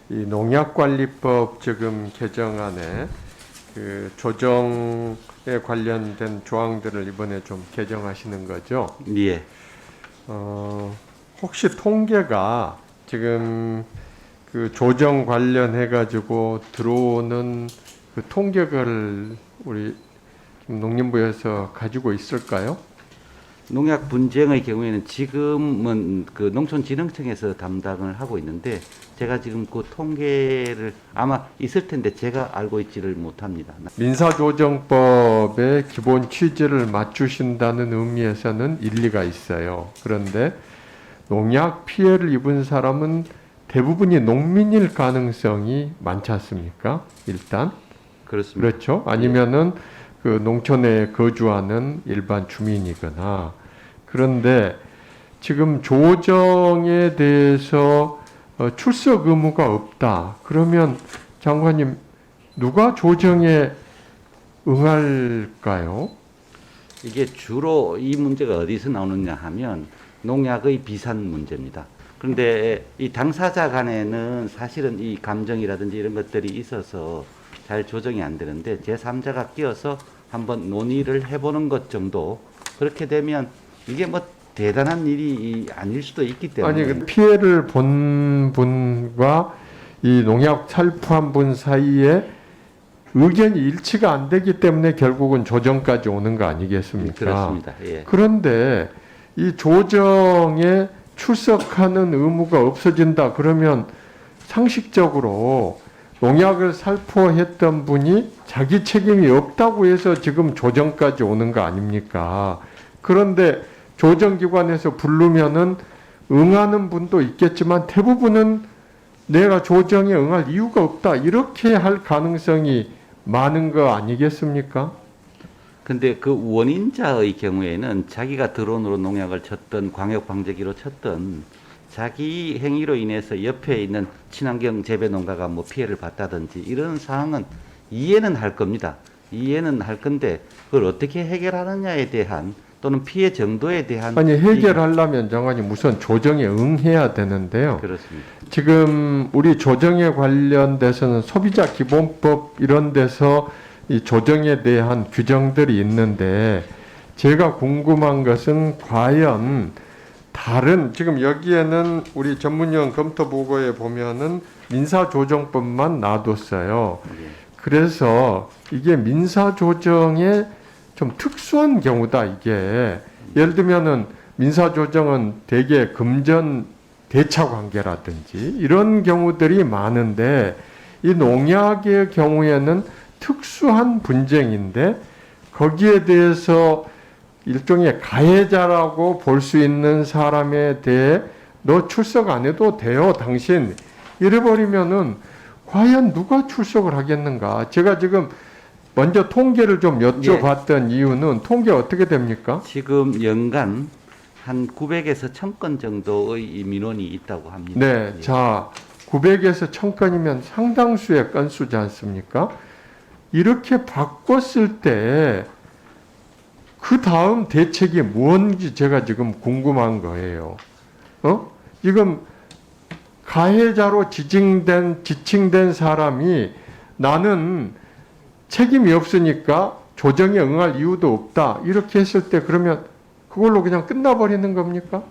이 농약관리법 지금 개정안에 그 조정에 관련된 조항들을 이번에 좀 개정하시는 거죠? 예. 혹시 통계가 지금 그 조정 관련해 가지고 들어오는 그 통계를 우리 농림부에서 가지고 있을까요? 농약 분쟁의 경우에는 지금은 그 농촌진흥청에서 담당을 하고 있는데 제가 지금 그 통계를 아마 있을 텐데 제가 알고 있지를 못합니다. 민사조정법의 기본 취지를 맞추신다는 의미에서는 일리가 있어요. 그런데 농약 피해를 입은 사람은 대부분이 농민일 가능성이 많지 않습니까? 일단 그렇습니다. 그렇죠. 아니면은 그 농촌에 거주하는 일반 주민이거나. 그런데 지금 조정에 대해서 출석 의무가 없다. 그러면 장관님 누가 조정에 응할까요? 이게 주로 이 문제가 어디서 나오느냐 하면 농약의 비산 문제입니다. 그런데 이 당사자 간에는 사실은 이 감정이라든지 이런 것들이 있어서 잘 조정이 안 되는데 제3자가 끼어서 한번 논의를 해보는 것 정도, 그렇게 되면 이게 뭐 대단한 일이 아닐 수도 있기 때문에. 아니 그 피해를 본 분과 이 농약 살포한 분 사이에 의견이 일치가 안 되기 때문에 결국은 조정까지 오는 거 아니겠습니까? 그렇습니다. 예. 그런데 이 조정에 출석하는 의무가 없어진다 그러면 상식적으로 농약을 살포했던 분이 자기 책임이 없다고 해서 지금 조정까지 오는 거 아닙니까? 그런데 조정기관에서 부르면은 응하는 분도 있겠지만 대부분은 내가 조정에 응할 이유가 없다 이렇게 할 가능성이 많은 거 아니겠습니까? 근데 그 원인자의 경우에는 자기가 드론으로 농약을 쳤던 광역방제기로 쳤던 자기 행위로 인해서 옆에 있는 친환경 재배 농가가 뭐 피해를 봤다든지 이런 상황은 이해는 할 겁니다. 이해는 할 건데 그걸 어떻게 해결하느냐에 대한 또는 피해 정도에 대한 아니 해결하려면 장관님 우선 조정에 응해야 되는데요. 그렇습니다. 지금 우리 조정에 관련돼서는 소비자 기본법 이런 데서 이 조정에 대한 규정들이 있는데 제가 궁금한 것은 과연 다른 지금 여기에는 우리 전문위원 검토 보고에 보면은 민사조정법만 놔뒀어요. 그래서 이게 민사조정의 좀 특수한 경우다 이게. 예를 들면은 민사조정은 대개 금전 대차 관계라든지 이런 경우들이 많은데 이 농약의 경우에는 특수한 분쟁인데 거기에 대해서 일종의 가해자라고 볼 수 있는 사람에 대해 너 출석 안 해도 돼요 당신 이래버리면은 과연 누가 출석을 하겠는가. 제가 지금 먼저 통계를 좀 여쭤봤던 이유는 통계 어떻게 됩니까? 지금 연간 한 900에서 1000건 정도의 이 민원이 있다고 합니다. 네, 예. 자 900에서 1000건이면 상당수의 건수지 않습니까? 이렇게 바꿨을 때 그 다음 대책이 뭔지 제가 지금 궁금한 거예요. 지금 가해자로 지칭된 사람이 나는 책임이 없으니까 조정에 응할 이유도 없다. 이렇게 했을 때 그러면 그걸로 그냥 끝나버리는 겁니까?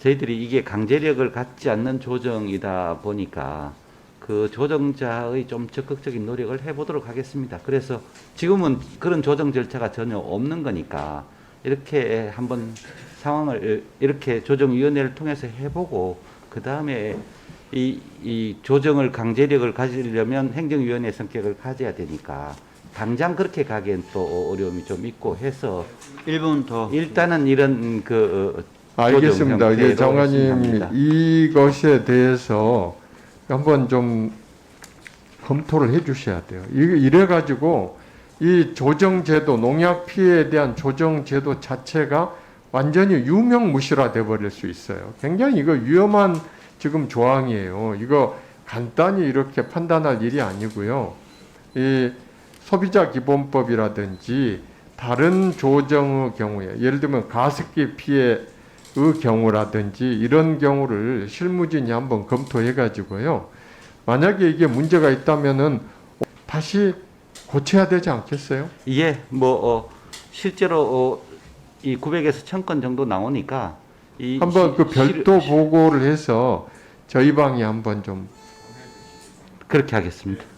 저희들이 이게 강제력을 갖지 않는 조정이다 보니까 그 조정자의 좀 적극적인 노력을 해보도록 하겠습니다. 그래서 지금은 그런 조정 절차가 전혀 없는 거니까 이렇게 한번 상황을 이렇게 조정위원회를 통해서 해보고 그 다음에 이 조정을 강제력을 가지려면 행정위원회 성격을 가져야 되니까 당장 그렇게 가기엔 또 어려움이 좀 있고 해서 1분 더. 일단은 이런 그 알겠습니다. 이제 조정 형태로 장관님 진행합니다. 이것에 대해서 한번 좀 검토를 해 주셔야 돼요. 이래 가지고 이 조정제도 농약 피해에 대한 조정제도 자체가 완전히 유명무실화 돼 버릴 수 있어요. 굉장히 이거 위험한 지금 조항이에요. 이거 간단히 이렇게 판단할 일이 아니고요. 이 소비자 기본법이라든지 다른 조정의 경우에 예를 들면 가습기 피해의 경우라든지 이런 경우를 실무진이 한번 검토해 가지고요. 만약에 이게 문제가 있다면은 다시 고쳐야 되지 않겠어요? 예, 실제로 이 900에서 1000건 정도 나오니까 한번 그 별도 보고를 해서 저희 방에 한번 좀 그렇게 하겠습니다. 예.